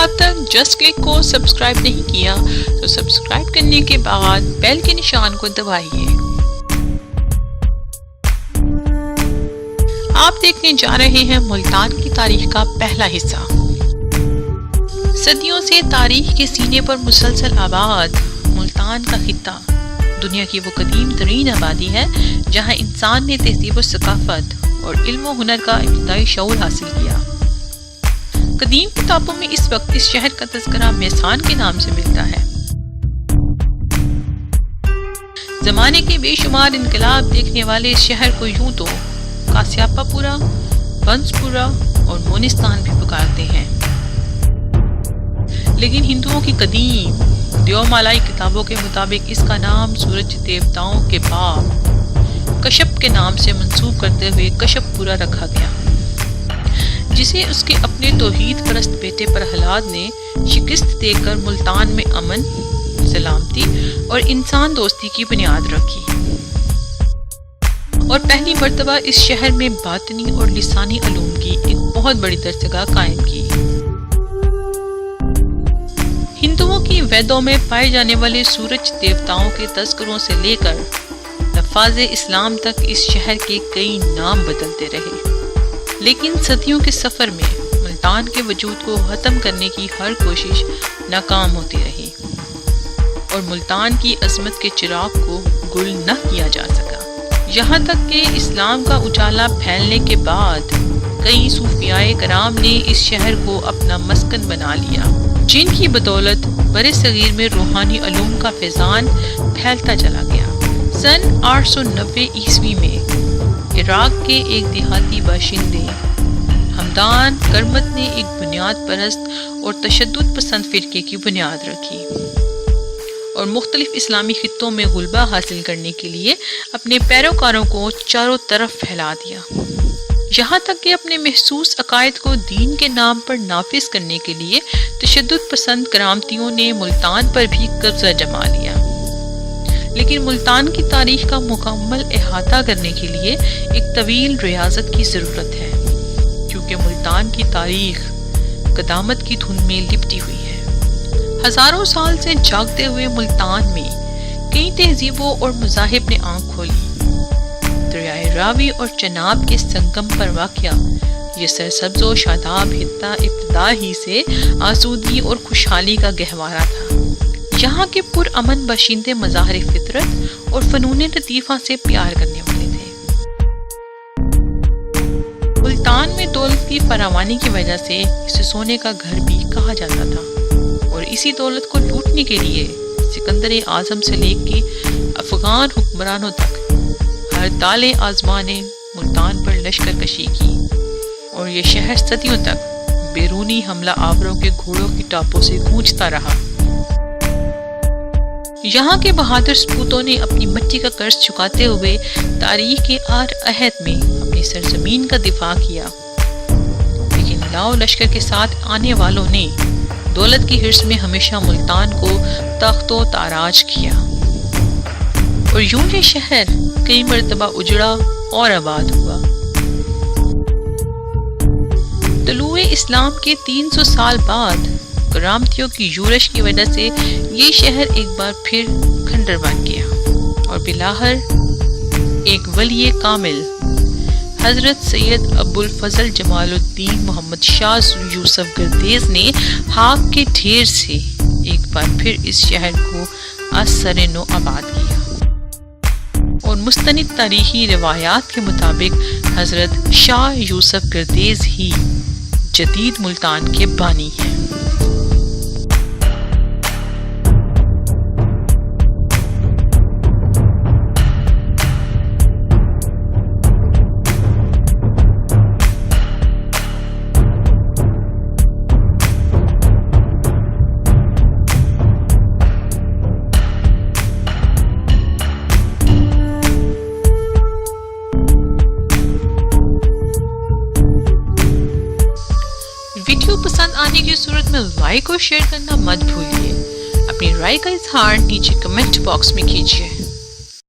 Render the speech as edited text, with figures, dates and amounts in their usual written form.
اب تک just click کو سبسکرائب نہیں کیا تو سبسکرائب کرنے کے بعد بیل کے نشان کو دبائیے۔ آپ دیکھنے جا رہے ہیں ملتان کی تاریخ کا پہلا حصہ۔ صدیوں سے تاریخ کے سینے پر مسلسل آباد ملتان کا خطہ دنیا کی وہ قدیم ترین آبادی ہے جہاں انسان نے تہذیب و ثقافت اور علم و ہنر کا ابتدائی شعور حاصل کیا۔ قدیم کتابوں میں اس وقت اس شہر کا تذکرہ میسان کے نام سے ملتا ہے۔ زمانے کے بے شمار انقلاب دیکھنے والے اس شہر کو یوں تو کاسیاپا پورا، بنس پورا اور مونستان بھی پکارتے ہیں، لیکن ہندوؤں کی قدیم دیومالائی کتابوں کے مطابق اس کا نام سورج دیوتاؤں کے باپ کشپ کے نام سے منسوب کرتے ہوئے کشپ پورا رکھا گیا، جسے اس کے اپنے توحید پرست بیٹے پرہلاد نے شکست دے کر ملتان میں امن، سلامتی اور انسان دوستی کی بنیاد رکھی اور پہلی مرتبہ اس شہر میں باطنی اور لسانی علوم کی ایک بہت بڑی درسگاہ قائم کی۔ ہندوؤں کی ویدوں میں پائے جانے والے سورج دیوتاؤں کے تذکروں سے لے کر نفاذ اسلام تک اس شہر کے کئی نام بدلتے رہے، لیکن صدیوں کے سفر میں ملتان کے وجود کو ختم کرنے کی ہر کوشش ناکام ہوتی رہی اور ملتان کی عظمت کے چراغ کو گل نہ کیا جا سکا، یہاں تک کہ اسلام کا اجالا پھیلنے کے بعد کئی صوفیاء کرام نے اس شہر کو اپنا مسکن بنا لیا، جن کی بدولت برصغیر میں روحانی علوم کا فیضان پھیلتا چلا گیا۔ سن 890 عیسوی میں عراق کے ایک دیہاتی باشندے ہمدان کرمت نے ایک بنیاد پرست اور تشدد پسند فرقے کی بنیاد رکھی اور مختلف اسلامی خطوں میں غلبہ حاصل کرنے کے لیے اپنے پیروکاروں کو چاروں طرف پھیلا دیا، یہاں تک کہ اپنے محسوس عقائد کو دین کے نام پر نافذ کرنے کے لیے تشدد پسند کرامتیوں نے ملتان پر بھی قبضہ جما لیا۔ لیکن ملتان کی تاریخ کا مکمل احاطہ کرنے کے لیے ایک طویل ریاضت کی ضرورت ہے، کیونکہ ملتان کی تاریخ قدامت کی دھن میں لپٹی ہوئی ہے۔ ہزاروں سال سے جاگتے ہوئے ملتان میں کئی تہذیبوں اور مذاہب نے آنکھ کھولی۔ دریائے راوی اور چناب کے سنگم پر واقع یہ سرسبز و شاداب خطہ ابتدا ہی سے آسودگی اور خوشحالی کا گہوارہ تھا۔ یہاں کے پرامن باشندے مظاہر فطرت اور فنون لطیفہ سے پیار کرنے والے تھے۔ ملتان میں دولت کی فراوانی کی وجہ سے اسے سونے کا گھر بھی کہا جاتا تھا اور اسی دولت کو لوٹنے کے لیے سکندر اعظم سے لے کے افغان حکمرانوں تک ہر تالے آزما نے ملتان پر لشکر کشی کی اور یہ شہر صدیوں تک بیرونی حملہ آوروں کے گھوڑوں کی ٹاپوں سے گونجتا رہا۔ یہاں کے بہادر سپوتوں نے اپنی مٹی کا قرض چکاتے ہوئے تاریخ کے ہر عہد میں اپنی سرزمین کا دفاع کیا، لیکن لاؤ لشکر کے ساتھ آنے والوں نے دولت کی حرص میں ہمیشہ ملتان کو تخت و تاراج کیا اور یوں یہ شہر کئی مرتبہ اجڑا اور آباد ہوا۔ طلوع اسلام کے 300 سال بعد کرامتیوں کی یورش کی وجہ سے یہ شہر ایک بار پھر کھنڈر بن گیا اور بلاخر ایک ولی کامل حضرت سید ابو الفضل جمال الدین محمد شاہ یوسف گردیز نے خاک کے ڈھیر سے ایک بار پھر اس شہر کو از سر نو آباد کیا اور مستند تاریخی روایات کے مطابق حضرت شاہ یوسف گردیز ہی جدید ملتان کے بانی ہیں۔ ویڈیو پسند آنے کی صورت میں لائک اور شیئر کرنا مت بھولیے۔ اپنی رائے کا اظہار نیچے کمنٹ باکس میں کیجیے۔